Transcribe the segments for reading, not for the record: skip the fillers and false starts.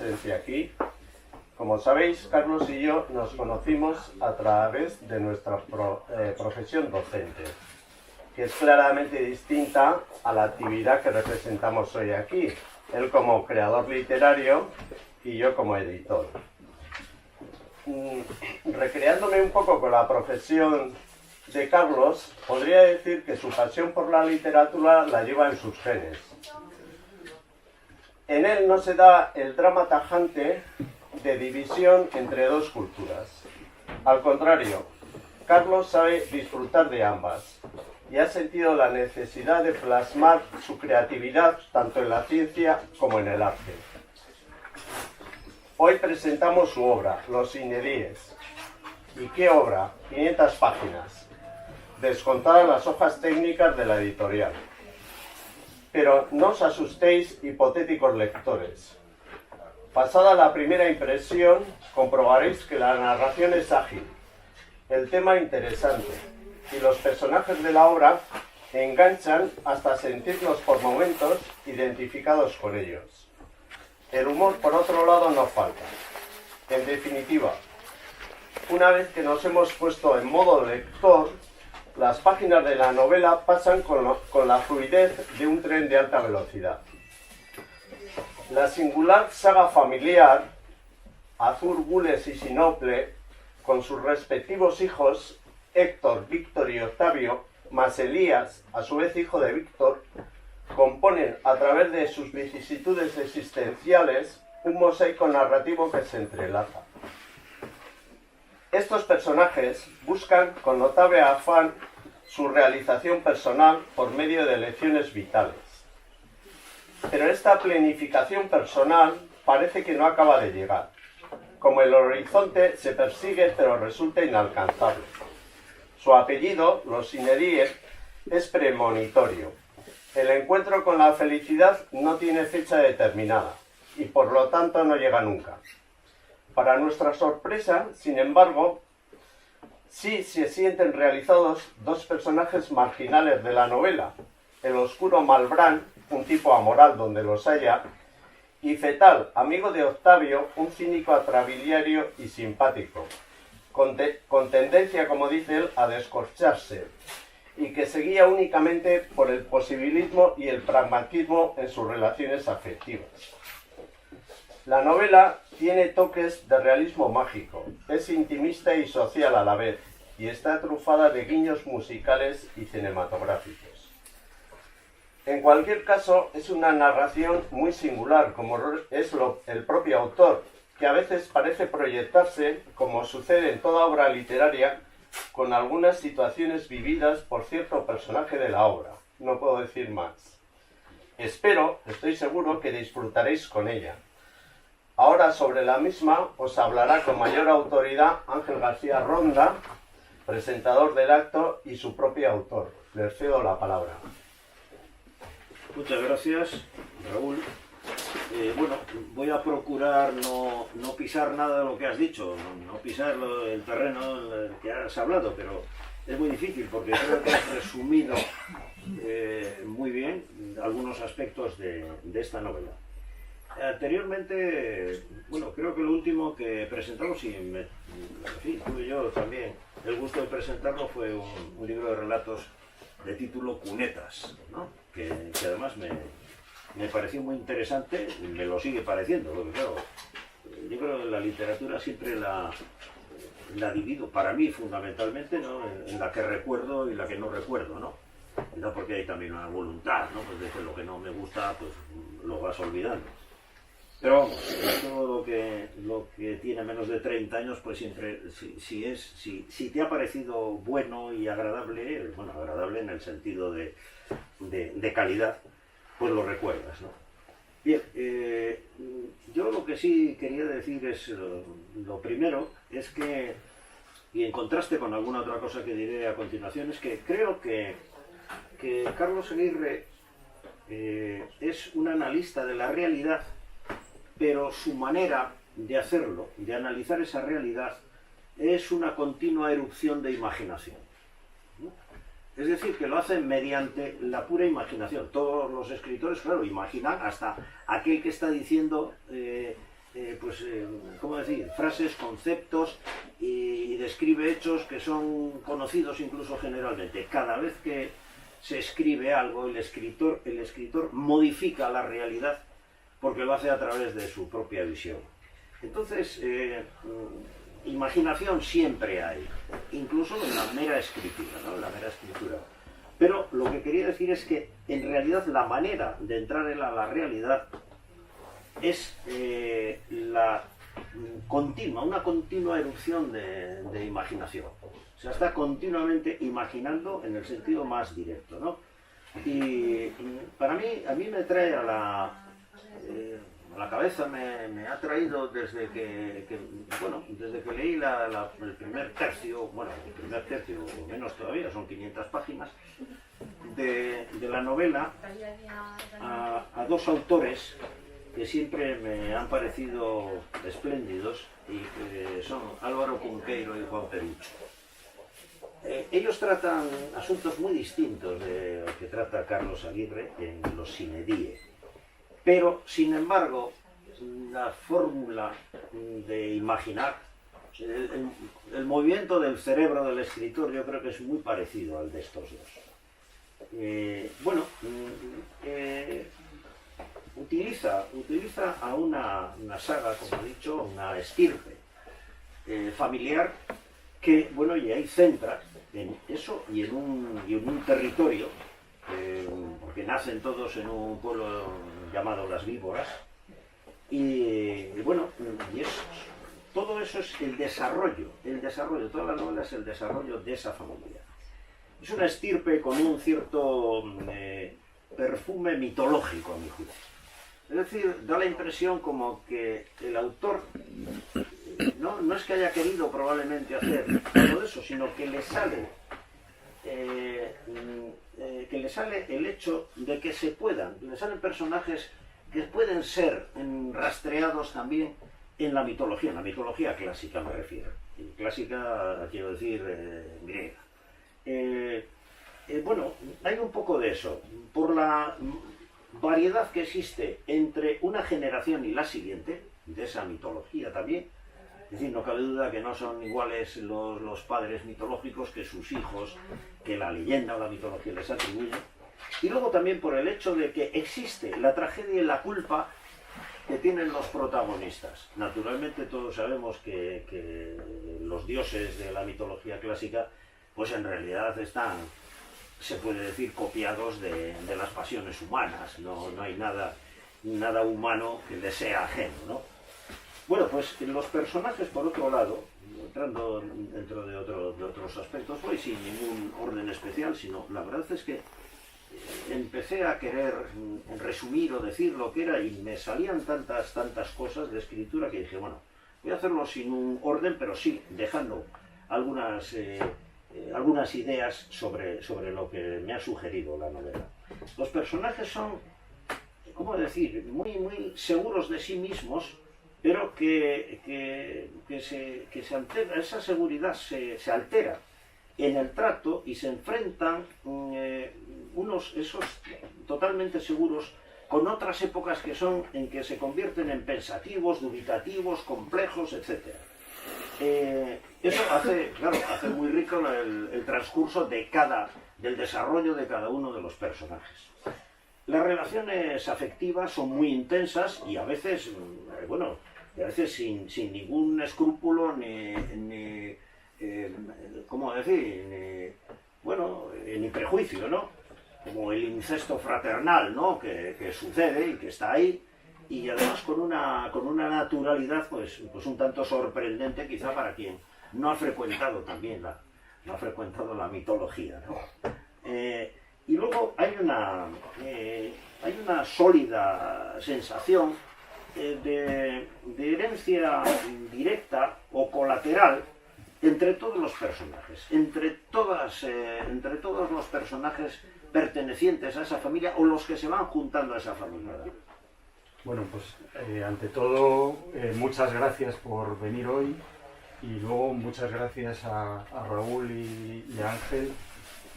presencia aquí. Como sabéis, Carlos y yo nos conocimos a través de nuestra profesión docente, que es claramente distinta a la actividad que representamos hoy aquí, él como creador literario y yo como editor. Recreándome un poco con la profesión de Carlos, podría decir que su pasión por la literatura la lleva en sus genes. En él no se da el drama tajante de división entre dos culturas. Al contrario, Carlos sabe disfrutar de ambas y ha sentido la necesidad de plasmar su creatividad tanto en la ciencia como en el arte. Hoy presentamos su obra, Los Inedíes. ¿Y qué obra? 500 páginas, descontadas las hojas técnicas de la editorial. Pero no os asustéis, hipotéticos lectores. Pasada la primera impresión, comprobaréis que la narración es ágil, el tema interesante y los personajes de la obra enganchan hasta sentirnos por momentos identificados con ellos. El humor, por otro lado, no falta. En definitiva, una vez que nos hemos puesto en modo lector, las páginas de la novela pasan con la fluidez de un tren de alta velocidad. La singular saga familiar, Azur, Gules y Sinople, con sus respectivos hijos, Héctor, Víctor y Octavio, más Elías, a su vez hijo de Víctor, componen a través de sus vicisitudes existenciales un mosaico narrativo que se entrelaza. Estos personajes buscan con notable afán su realización personal por medio de lecciones vitales. Pero esta planificación personal parece que no acaba de llegar. Como el horizonte se persigue pero resulta inalcanzable. Su apellido, Los Inedíes, es premonitorio. El encuentro con la felicidad no tiene fecha determinada y por lo tanto no llega nunca. Para nuestra sorpresa, sin embargo, sí se sienten realizados dos personajes marginales de la novela, el oscuro Malbrán, un tipo amoral donde los haya, y Fetal, amigo de Octavio, un cínico atrabiliario y simpático, con tendencia, como dice él, a descorcharse, y que se guía únicamente por el posibilismo y el pragmatismo en sus relaciones afectivas. La novela tiene toques de realismo mágico, es intimista y social a la vez, y está trufada de guiños musicales y cinematográficos. En cualquier caso, es una narración muy singular, como es el propio autor, que a veces parece proyectarse, como sucede en toda obra literaria, con algunas situaciones vividas por cierto personaje de la obra. No puedo decir más. Estoy seguro que disfrutaréis con ella. Ahora sobre la misma os hablará con mayor autoridad Ángel García Ronda, presentador del acto y su propio autor. Les cedo la palabra. Muchas gracias, Raúl. Bueno, voy a procurar no pisar nada de lo que has dicho, no pisar el terreno en el que has hablado, pero es muy difícil porque creo que has resumido muy bien algunos aspectos de esta novela. Anteriormente, bueno, creo que lo último que presentamos, en fin, tuve yo también el gusto de presentarlo, fue un libro de relatos de título Cunetas, ¿no? que además me pareció muy interesante y me lo sigue pareciendo, porque claro, yo creo que la literatura siempre la divido, para mí fundamentalmente, ¿no? en la que recuerdo y la que no recuerdo, ¿no? No, porque hay también una voluntad, ¿no? Pues de que lo que no me gusta, pues lo vas olvidando. Pero vamos, todo lo que tiene menos de 30 años, pues siempre, si te ha parecido bueno y agradable, bueno, agradable en el sentido de calidad, pues lo recuerdas, ¿no? Bien, yo lo que sí quería decir es, lo primero, es que, y en contraste con alguna otra cosa que diré a continuación, es que creo que Carlos Aguirre es un analista de la realidad, pero su manera de hacerlo, de analizar esa realidad, es una continua erupción de imaginación, ¿no? Es decir, que lo hacen mediante la pura imaginación. Todos los escritores, claro, imaginan, hasta aquel que está diciendo ¿cómo decir?, frases, conceptos y describe hechos que son conocidos incluso generalmente. Cada vez que se escribe algo, el escritor modifica la realidad porque lo hace a través de su propia visión. Entonces, imaginación siempre hay, incluso en la mera escritura, ¿no? La mera escritura. Pero lo que quería decir es que en realidad la manera de entrar en la realidad es una continua erupción de imaginación. O sea, está continuamente imaginando en el sentido más directo, ¿no? Y a mí me trae a la cabeza, me ha traído desde que leí el primer tercio, o menos todavía, son 500 páginas, de la novela, a dos autores que siempre me han parecido espléndidos y que son Álvaro Cunqueiro y Juan Perucho. Ellos tratan asuntos muy distintos de lo que trata Carlos Aguirre en Los Sine Die, pero sin embargo la fórmula de imaginar, el movimiento del cerebro del escritor, yo creo que es muy parecido al de estos dos. Utiliza a una saga, como he dicho, una estirpe familiar que, y ahí centra en eso y en un territorio, porque nacen todos en un pueblo llamado Las Víboras, todo eso es el desarrollo, toda la novela es el desarrollo de esa familia. Es una estirpe con un cierto perfume mitológico, a mi juicio. Es decir, da la impresión como que el autor no es que haya querido probablemente hacer todo eso, sino que le sale el hecho de que le salen personajes que pueden ser rastreados también en la mitología clásica me refiero. Clásica, quiero decir, griega. Hay un poco de eso. Por la variedad que existe entre una generación y la siguiente, de esa mitología también, es decir, no cabe duda que no son iguales los padres mitológicos que sus hijos, que la leyenda o la mitología les atribuye. Y luego también por el hecho de que existe la tragedia y la culpa que tienen los protagonistas. Naturalmente todos sabemos que los dioses de la mitología clásica, pues en realidad están, se puede decir, copiados de las pasiones humanas. No hay nada humano que les sea ajeno, ¿no? Bueno, pues los personajes, por otro lado, entrando dentro de otros aspectos, hoy sin ningún orden especial, sino la verdad es que empecé a querer resumir o decir lo que era y me salían tantas cosas de escritura que dije, bueno, voy a hacerlo sin un orden, pero sí dejando algunas ideas sobre lo que me ha sugerido la novela. Los personajes son, ¿cómo decir?, muy seguros de sí mismos, pero que esa seguridad se altera en el trato y se enfrentan esos totalmente seguros con otras épocas en que se convierten en pensativos, dubitativos, complejos, etc. Eso hace muy rico el transcurso del desarrollo de cada uno de los personajes. Las relaciones afectivas son muy intensas y a veces sin ningún escrúpulo ni prejuicio, ¿no? Como el incesto fraternal, ¿no? que sucede y que está ahí, y además con una naturalidad pues un tanto sorprendente quizá para quien no ha frecuentado también la mitología, ¿no? Y luego hay una sólida sensación de herencia directa o colateral entre todos los personajes, entre todos los personajes pertenecientes a esa familia o los que se van juntando a esa familia. Bueno, pues ante todo, muchas gracias por venir hoy y luego muchas gracias a Raúl y a Ángel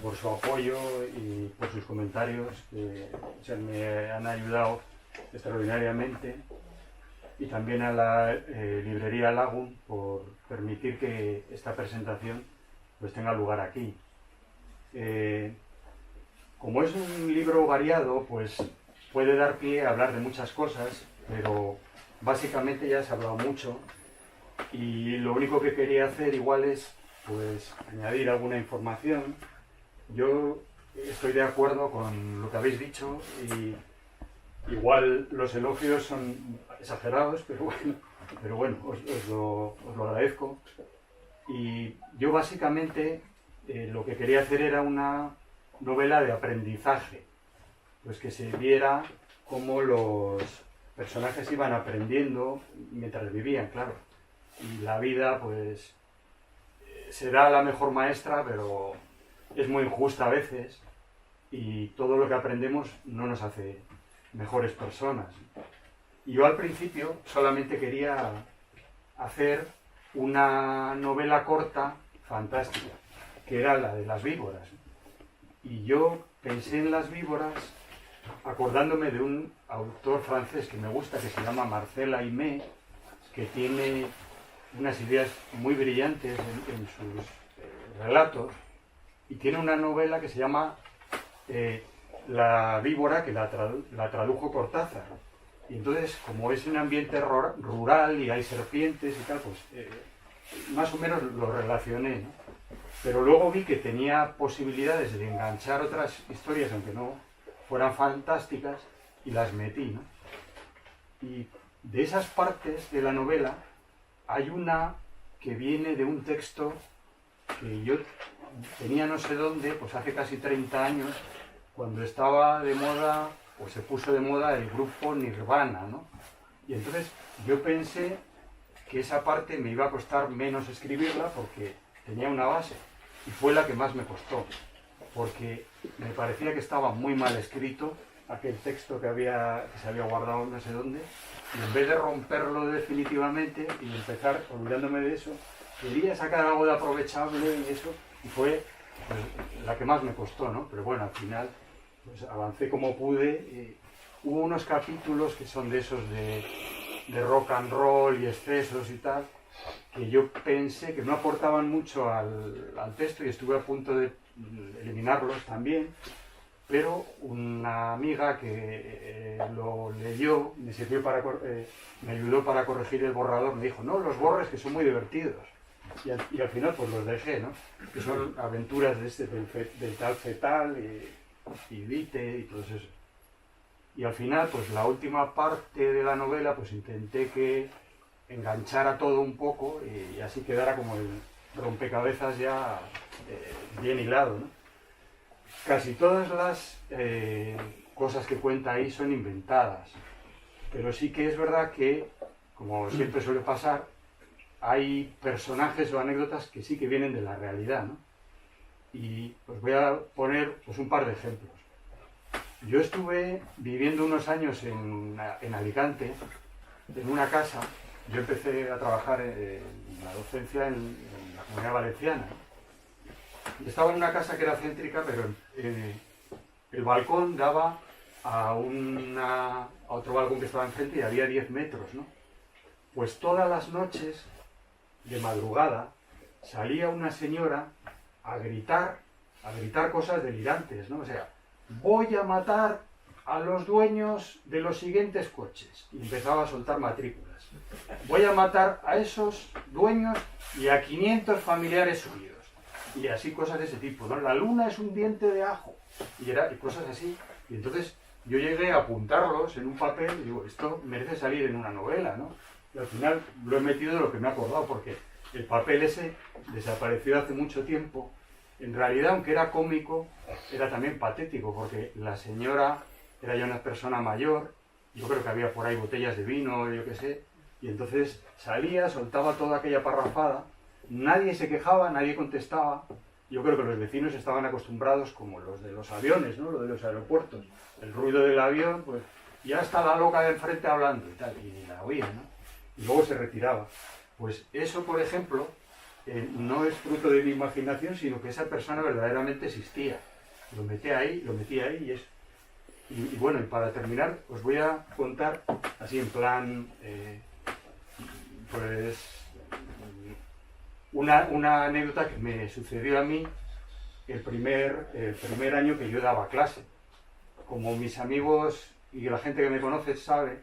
por su apoyo y por sus comentarios que me han ayudado extraordinariamente. y también a la librería Lagum por permitir que esta presentación pues tenga lugar aquí. Como es un libro variado, pues puede dar pie a hablar de muchas cosas, pero básicamente ya se ha hablado mucho y lo único que quería hacer igual es pues añadir alguna información. Yo estoy de acuerdo con lo que habéis dicho y igual los elogios son exagerados, pero bueno, os lo agradezco. Y yo básicamente lo que quería hacer era una novela de aprendizaje, pues que se viera cómo los personajes iban aprendiendo mientras vivían, claro. Y la vida, pues, será la mejor maestra, pero es muy injusta a veces y todo lo que aprendemos no nos hace mejores personas. Y yo al principio solamente quería hacer una novela corta, fantástica, que era la de las víboras. Y yo pensé en las víboras acordándome de un autor francés que me gusta, que se llama Marcel Aimé, que tiene unas ideas muy brillantes en sus relatos, y tiene una novela que se llama La víbora, que la tradujo Cortázar. Y entonces, como es un ambiente rural y hay serpientes y tal, pues más o menos lo relacioné, ¿no? Pero luego vi que tenía posibilidades de enganchar otras historias, aunque no fueran fantásticas, y las metí, ¿no? Y de esas partes de la novela hay una que viene de un texto que yo tenía no sé dónde, pues hace casi 30 años, cuando estaba de moda, o se puso de moda el grupo Nirvana, ¿no? Y entonces yo pensé que esa parte me iba a costar menos escribirla porque tenía una base, y fue la que más me costó, porque me parecía que estaba muy mal escrito aquel texto que se había guardado no sé dónde, y en vez de romperlo definitivamente y empezar olvidándome de eso, quería sacar algo de aprovechable y eso, y fue pues, la que más me costó, ¿no? Pero bueno, al final pues, avancé como pude. Hubo unos capítulos que son de esos de rock and roll y excesos y tal, que yo pensé que no aportaban mucho al texto y estuve a punto de eliminarlos también, pero una amiga que lo leyó, me ayudó para corregir el borrador, me dijo, no, los borres que son muy divertidos. Y al final pues los dejé, ¿no? Que son aventuras del tal fetal y Vite y todo eso. Y al final, pues la última parte de la novela, pues intenté que enganchara todo un poco y así quedara como el rompecabezas ya bien hilado, ¿no? Casi todas las cosas que cuenta ahí son inventadas, pero sí que es verdad que, como siempre suele pasar, hay personajes o anécdotas que sí que vienen de la realidad, ¿no? Y os voy a poner pues, un par de ejemplos. Yo estuve viviendo unos años en Alicante, en una casa. Yo empecé a trabajar en la docencia en la Comunidad Valenciana. Y estaba en una casa que era céntrica, pero el balcón daba a otro balcón que estaba enfrente y había 10 metros, ¿no? Pues todas las noches, de madrugada, salía una señora a gritar cosas delirantes, ¿no? O sea, voy a matar a los dueños de los siguientes coches. Y empezaba a soltar matrículas. Voy a matar a esos dueños y a 500 familiares suyos. Y así cosas de ese tipo, ¿no? La luna es un diente de ajo. Y cosas así. Y entonces yo llegué a apuntarlos en un papel y digo, esto merece salir en una novela, ¿no? Y al final lo he metido de lo que me he acordado, porque el papel ese desapareció hace mucho tiempo. En realidad, aunque era cómico, era también patético, porque la señora era ya una persona mayor, yo creo que había por ahí botellas de vino, yo qué sé, y entonces salía, soltaba toda aquella parrafada, nadie se quejaba, nadie contestaba. Yo creo que los vecinos estaban acostumbrados, como los de los aviones, ¿no? Lo de los aeropuertos, el ruido del avión, pues ya está la loca de enfrente hablando y tal, y la oían, ¿no? Y luego se retiraba. Pues eso, por ejemplo, no es fruto de mi imaginación, sino que esa persona verdaderamente existía. Lo metí ahí y bueno, y para terminar, os voy a contar, así en plan Pues una anécdota que me sucedió a mí el primer año que yo daba clase. Como mis amigos y la gente que me conoce sabe,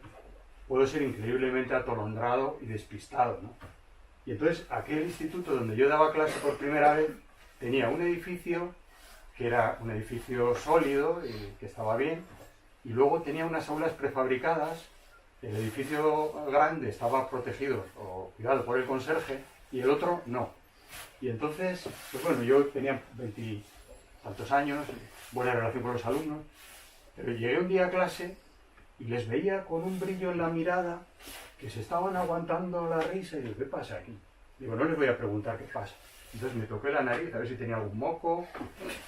puedo ser increíblemente atolondrado y despistado, ¿no? Y entonces aquel instituto donde yo daba clase por primera vez tenía un edificio que era un edificio sólido y que estaba bien, y luego tenía unas aulas prefabricadas. El edificio grande estaba protegido o cuidado por el conserje y el otro no. Y entonces, pues bueno, yo tenía 20 tantos años, buena relación con los alumnos, pero llegué un día a clase y les veía con un brillo en la mirada que se estaban aguantando la risa y digo, ¿qué pasa aquí? Digo, no les voy a preguntar qué pasa. Entonces me toqué la nariz a ver si tenía algún moco,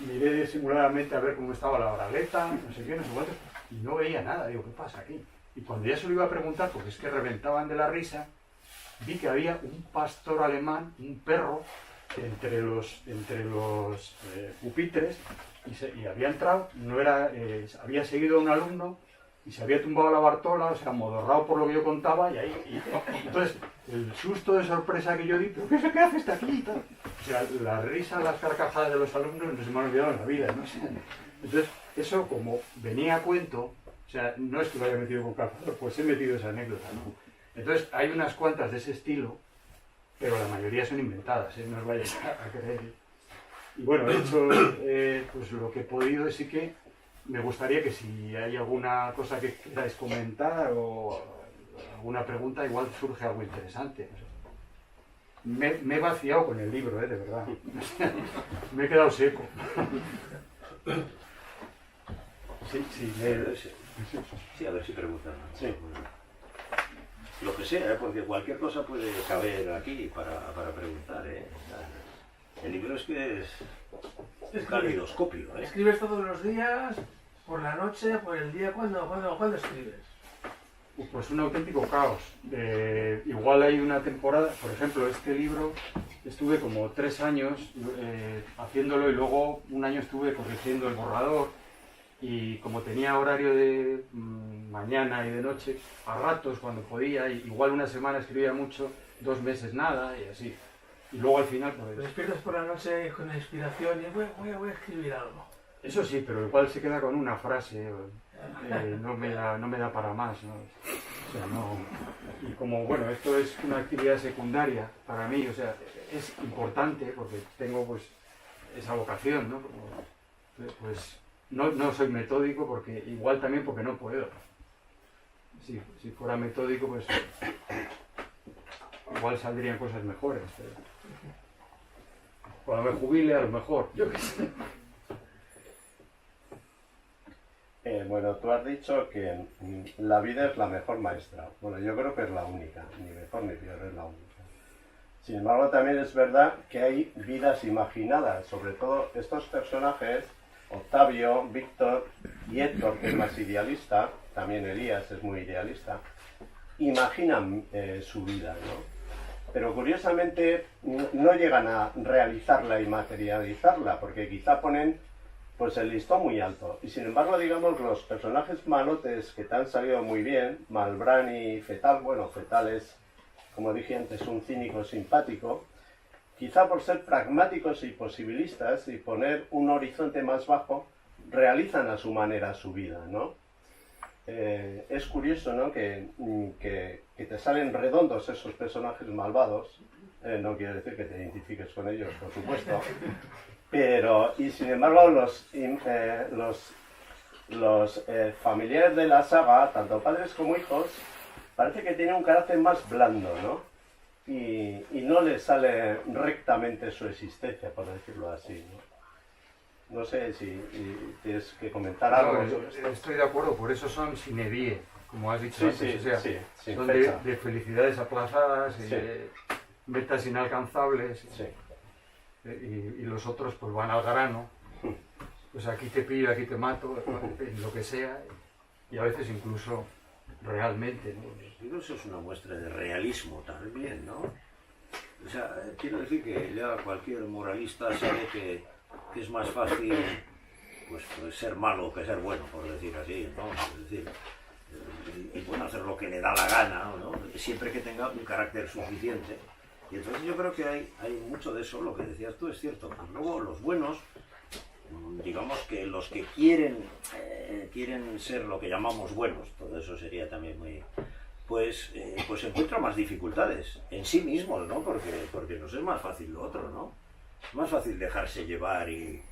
miré simuladamente a ver cómo estaba la bragueta, no sé qué, no sé cuánto, y no veía nada. Digo, ¿qué pasa aquí? Y cuando ya se lo iba a preguntar, porque es que reventaban de la risa, vi que había un pastor alemán, un perro, entre los pupitres, y había entrado, había seguido a un alumno, y se había tumbado la Bartola, o sea, amodorrado por lo que yo contaba, entonces, el susto de sorpresa que yo di, ¿pero qué hace este aquí? O sea, la risa, las carcajadas de los alumnos no se me han olvidado en la vida, ¿no? Entonces, eso como venía a cuento, o sea, no es que lo haya metido con calzador, pues he metido esa anécdota, ¿no? Entonces, hay unas cuantas de ese estilo, pero la mayoría son inventadas, ¿eh? No os vayáis a creer. Y bueno, he hecho pues lo que he podido, sí que me gustaría que si hay alguna cosa que queráis comentar o alguna pregunta, igual surge algo interesante. Me he vaciado con el libro, de verdad. Me he quedado seco. Sí, a ver si preguntan. Sí. Lo que sea, porque cualquier cosa puede caber aquí para preguntar. El libro es que es un calidoscopio. ¿Escribes todos los días? ¿Por la noche? ¿Por el día? ¿Cuándo escribes? Pues un auténtico caos. Igual hay una temporada, por ejemplo, este libro estuve como 3 años haciéndolo y luego un año estuve corrigiendo el borrador, y como tenía horario de mañana y de noche, a ratos cuando podía, igual una semana escribía mucho, 2 meses nada y así. Y luego al final pues... Te despiertas por la noche con la inspiración y voy a escribir algo. Eso sí, pero igual se queda con una frase, no me da para más, ¿no? O sea, no... Y como, bueno, esto es una actividad secundaria para mí, o sea, es importante porque tengo pues esa vocación, ¿no? Pues no soy metódico porque igual también porque no puedo. Si fuera metódico, pues igual saldrían cosas mejores, pero... Cuando me jubile, a lo mejor, yo qué sé. Bueno, tú has dicho que la vida es la mejor maestra. Bueno, yo creo que es la única, ni mejor ni peor, es la única. Sin embargo, también es verdad que hay vidas imaginadas, sobre todo estos personajes, Octavio, Víctor y Héctor, que es más idealista, también Elías es muy idealista, imaginan su vida, ¿no? Pero curiosamente no llegan a realizarla y materializarla, porque quizá ponen pues el listón muy alto. Y sin embargo, digamos, los personajes malotes que te han salido muy bien, Malbrán y Fetal, bueno, Fetal es, como dije antes, un cínico simpático, quizá por ser pragmáticos y posibilistas y poner un horizonte más bajo, realizan a su manera su vida, ¿no? Es curioso, ¿no? Que te salen redondos esos personajes malvados, no quiere decir que te identifiques con ellos, por supuesto, pero, y sin embargo, los familiares de la saga, tanto padres como hijos, parece que tienen un carácter más blando, ¿no? Y no les sale rectamente su existencia, por decirlo así, ¿no? No sé si tienes que comentar algo. No, estoy de acuerdo, por eso son sine die, como has dicho antes, o sea, sí, son de felicidades aplazadas, metas inalcanzables, y los otros pues van al grano, pues aquí te pillo, aquí te mato, en lo que sea, y a veces incluso realmente, ¿no? Digo, eso es una muestra de realismo también, ¿no? O sea, quiero decir que ya cualquier moralista sabe que es más fácil pues ser malo que ser bueno, por decir así, ¿no? Es decir, y bueno, hacer lo que le da la gana, ¿no? Siempre que tenga un carácter suficiente. Y entonces yo creo que hay mucho de eso, lo que decías tú es cierto. Pues luego los buenos, digamos que los que quieren ser lo que llamamos buenos, todo eso sería también muy... pues encuentran más dificultades en sí mismos, ¿no? Porque nos es más fácil lo otro, ¿no? Es más fácil dejarse llevar y...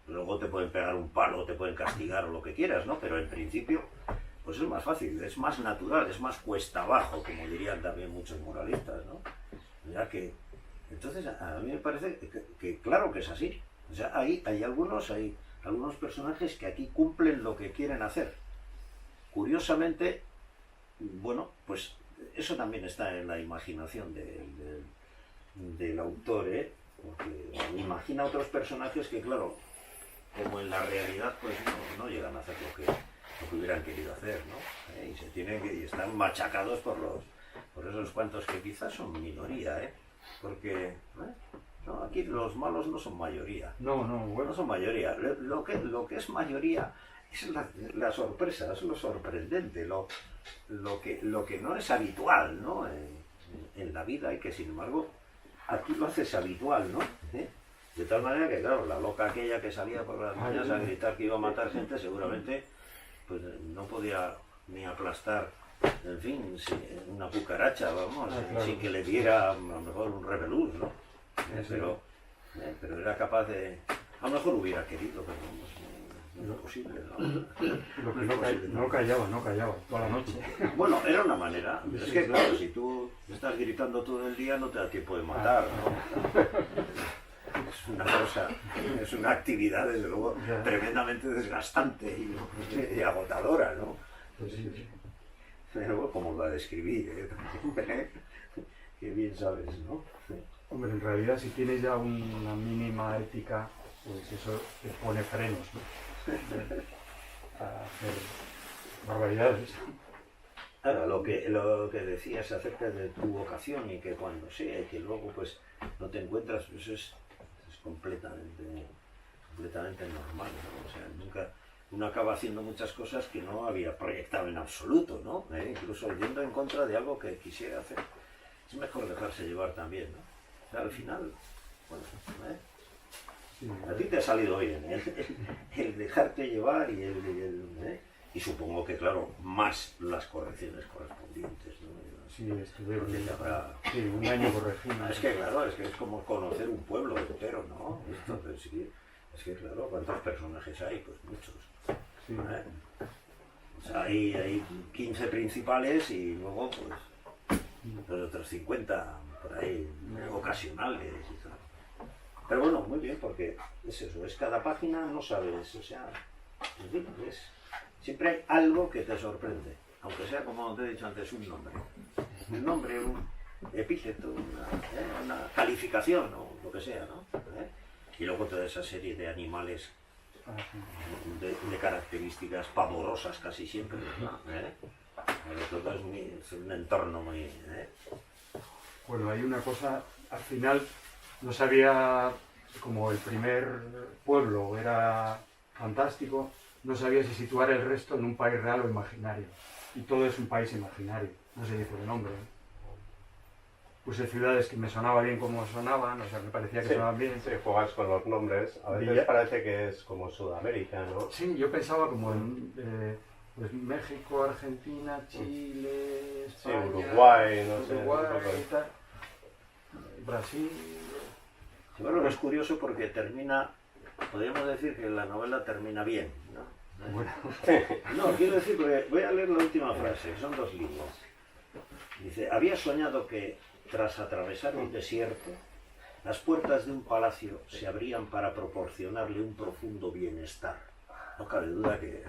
luego te pueden pegar un palo, te pueden castigar o lo que quieras, ¿no? Pero en principio, pues es más fácil, es más natural, es más cuesta abajo, como dirían también muchos moralistas, ¿no? Ya que... Entonces, a mí me parece que claro que es así. O sea, hay algunos personajes que aquí cumplen lo que quieren hacer. Curiosamente, bueno, pues eso también está en la imaginación del autor, ¿eh? Porque imagina otros personajes que, claro, como en la realidad, pues no llegan a hacer lo que hubieran querido hacer, ¿no? Y están machacados por esos cuantos que quizás son minoría, ¿eh? Porque no, aquí los malos no son mayoría. Bueno. No son mayoría. Lo que es mayoría es la sorpresa, es lo sorprendente, lo que no es habitual, ¿no? En la vida y que sin embargo aquí lo haces habitual, ¿no? De tal manera que, claro, la loca aquella que salía por las mañanas a gritar que iba a matar gente, seguramente pues no podía ni aplastar, en fin, una cucaracha, vamos, claro. sin que le diera a lo mejor un rebelús, ¿no? Pero era capaz de... A lo mejor hubiera querido, pero no es posible, ¿no? No callaba toda la noche. Bueno, era una manera. Es que, claro, si tú estás gritando todo el día no te da tiempo de matar, ¿no? Es una cosa, es una actividad, desde luego, tremendamente desgastante y agotadora, ¿no? Pues sí. Pero bueno, como lo a describir, ¿eh? Que bien sabes, ¿no? Hombre, en realidad si tienes ya una mínima ética, pues eso te pone frenos, ¿no? A hacer barbaridades. Ahora, lo que decías acerca de tu vocación y que cuando sea y que luego pues no te encuentras, pues es completamente normal, ¿no? O sea, uno acaba haciendo muchas cosas que no había proyectado en absoluto, ¿no? Incluso yendo en contra de algo que quisiera hacer. Es mejor dejarse llevar también, ¿no? O sea, al final, bueno, a ti te ha salido bien, el dejarte llevar y supongo que, claro, más las correcciones correspondientes, ¿no? Sí, estuve un año corregiendo. Es que, claro, es como conocer un pueblo entero, ¿no? Entonces, sí, es que, claro, ¿cuántos personajes hay? Pues muchos. Sí. O sea, hay 15 principales y luego, pues otros 50 por ahí, ocasionales y tal. Pero bueno, muy bien, porque es eso, es cada página, no sabes, o sea, en fin, siempre hay algo que te sorprende, aunque sea, como te he dicho antes, un nombre, un epíteto, una calificación o lo que sea, ¿no? Y luego toda esa serie de animales de características pavorosas casi siempre, ¿no? Todo es un entorno muy... Bueno, hay una cosa, al final no sabía, como el primer pueblo era fantástico, no sabía si situar el resto en un país real o imaginario. Y todo es un país imaginario, no se dice de nombre. Puse ciudades que me sonaba bien como sonaban, o sea, me parecía que sonaban bien. Sí, juegas con los nombres, a veces parece que es como Sudamérica, ¿no? Sí, yo pensaba como en pues México, Argentina, Chile, España, Uruguay, no sé. Uruguay, tal, Brasil... Bueno, es curioso porque podríamos decir que la novela termina bien, ¿no? Bueno. No, quiero decir, porque voy a leer la última frase, son 2 líneas. Dice, había soñado que, tras atravesar un desierto, las puertas de un palacio se abrían para proporcionarle un profundo bienestar. No cabe duda que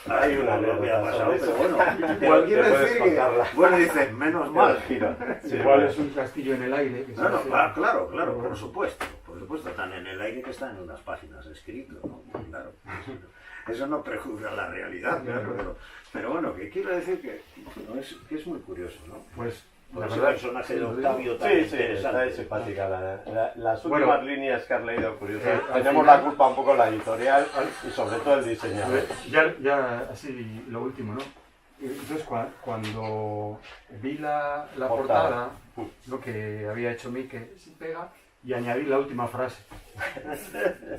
hay una lo que ha pasado, pero bueno, igual quiero decir que, bueno, dice, menos mal. Sí, igual es un castillo en el aire. Que claro, por supuesto, tan en el aire que está en unas páginas escrito, ¿no? Claro, eso no prejuzga la realidad, claro, pero bueno, que quiero decir que es muy curioso, ¿no? Pues la verdad, el personaje de Octavio tan interesante. Está simpática. Las últimas líneas que has leído, curiosas, tenemos la culpa un poco la editorial y sobre todo el diseñador. Ya así lo último, ¿no? entonces cuando vi la Portada. portada, lo que había hecho Mike sin pega, y añadí la última frase.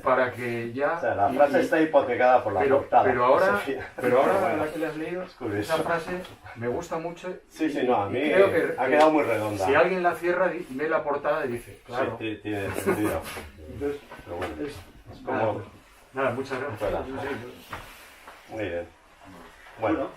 Para que ya... O sea, la frase está hipotecada por la portada. Pero ahora, Sofía. ahora que le has leído, curioso. esa frase me gusta mucho. Sí, sí, no, a y mí creo que ha quedado muy redonda. Si alguien la cierra, ve la portada y dice, claro. Sí, tiene sentido. Entonces, Pero bueno, es como- nada, pues, nada, muchas gracias. Fuera. No sé, yo- muy bien. Bueno. Bueno,